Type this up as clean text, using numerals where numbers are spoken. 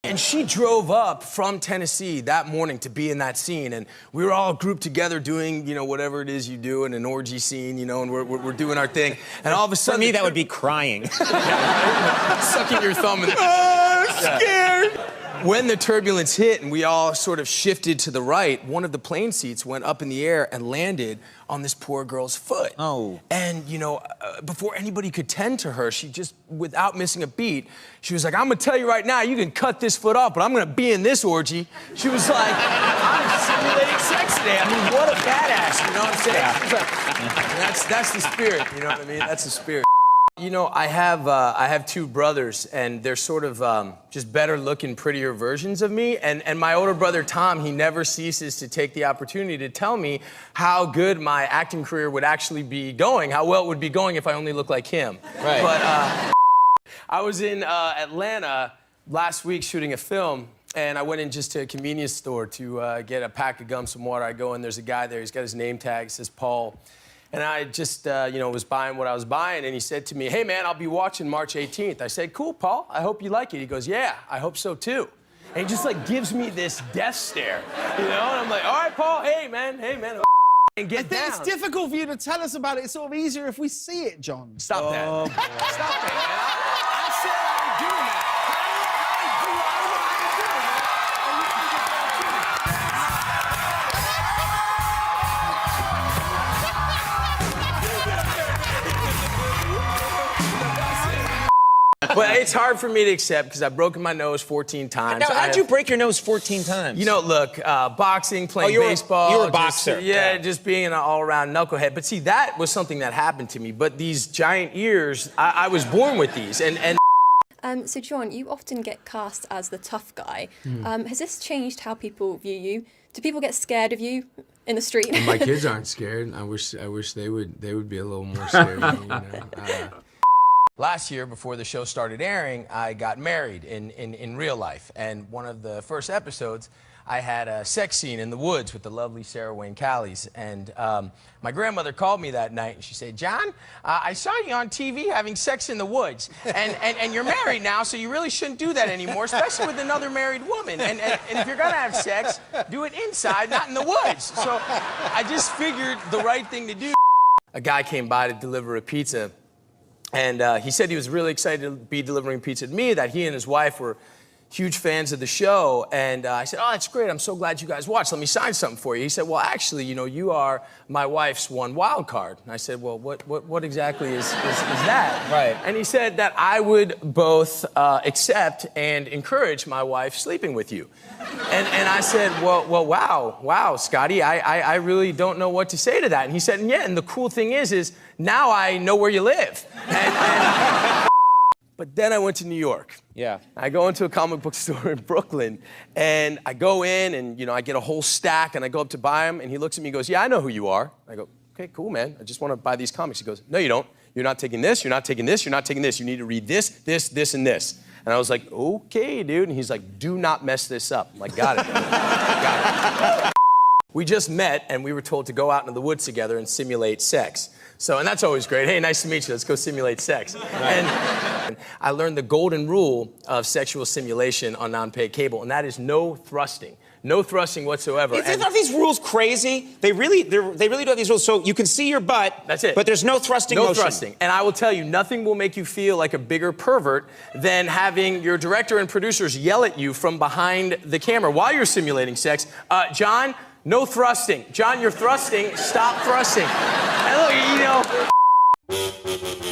And she drove up from Tennessee that morning to be in that scene, and we were all grouped together doing, you know, whatever it is you do in an orgy scene, you know, and we're doing our thing. And all of a sudden... For me, that would be crying. Sucking your thumb and... Oh, I'm scared! When the turbulence hit and we all sort of shifted to the right, one of the plane seats went up in the air and landed on this poor girl's foot. Oh. And, you know, before anybody could tend to her, she just, without missing a beat, she was like, I'm gonna tell you right now, you can cut this foot off, but I'm gonna be in this orgy. She was like, I'm simulating sex today. I mean, what a badass, you know what I'm saying? Yeah. She was like, that's the spirit, you know what I mean? That's the spirit. You know, I have two brothers, and they're sort of just better-looking, prettier versions of me. And my older brother, Tom, he never ceases to take the opportunity to tell me how good my acting career would actually be going, how well it would be going if I only looked like him. Right. But I was in Atlanta last week shooting a film, and I went in just to a convenience store to get a pack of gum, some water. I go in, there's a guy there, he's got his name tag, it says Paul. And I just, you know, was buying what I was buying, and he said to me, hey, man, I'll be watching March 18th. I said, cool, Paul, I hope you like it. He goes, yeah, I hope so, too. And he just, like, gives me this death stare, you know? And I'm like, all right, Paul, hey, man, and get down. I think it's difficult for you to tell us about it. It's sort of easier if we see it, Jon. Stop that. Stop that, man. I said I ain't doing that. But it's hard for me to accept because I've broken my nose 14 times. Now, how'd you break your nose 14 times? You know, look, boxing, playing baseball. You were a boxer. Just being an all-around knucklehead. But see, that was something that happened to me. But these giant ears, I was born with these. So, Jon, you often get cast as the tough guy. Has this changed how people view you? Do people get scared of you in the street? Well, my kids aren't scared. I wish they would be a little more scared of me, you know. Last year, before the show started airing, I got married in real life. And one of the first episodes, I had a sex scene in the woods with the lovely Sarah Wayne Callies. And my grandmother called me that night and she said, John, I saw you on TV having sex in the woods. And you're married now, so you really shouldn't do that anymore, especially with another married woman. And if you're gonna have sex, do it inside, not in the woods. So I just figured the right thing to do. A guy came by to deliver a pizza. And he said he was really excited to be delivering pizza to me, that he and his wife were huge fans of the show. And I said, oh, that's great. I'm so glad you guys watched. Let me sign something for you. He said, well, actually, you know, you are my wife's one wild card. And I said, well, what exactly is that? Right. And he said that I would both accept and encourage my wife sleeping with you. And I said, well, wow, Scotty, I really don't know what to say to that. And he said, yeah, and the cool thing is now I know where you live. But then I went to New York. Yeah. I go into a comic book store in Brooklyn, and I go in, and, you know, I get a whole stack, and I go up to buy them, and he looks at me and goes, yeah, I know who you are. I go, okay, cool, man. I just want to buy these comics. He goes, no, you don't. You're not taking this, you're not taking this, you're not taking this. You need to read this, this, this, and this. And I was like, okay, dude. And he's like, do not mess this up. I'm like, got it. Got it. We just met, and we were told to go out into the woods together and simulate sex. So, and that's always great. Hey, nice to meet you. Let's go simulate sex. Right. And I learned the golden rule of sexual simulation on non-paid cable, and that is no thrusting. No thrusting whatsoever. Aren't these rules crazy? They really do have these rules. So you can see your butt. That's it. But there's no thrusting motion. No thrusting. And I will tell you, nothing will make you feel like a bigger pervert than having your director and producers yell at you from behind the camera while you're simulating sex. John, no thrusting. John, you're thrusting. Stop thrusting. And look, you know...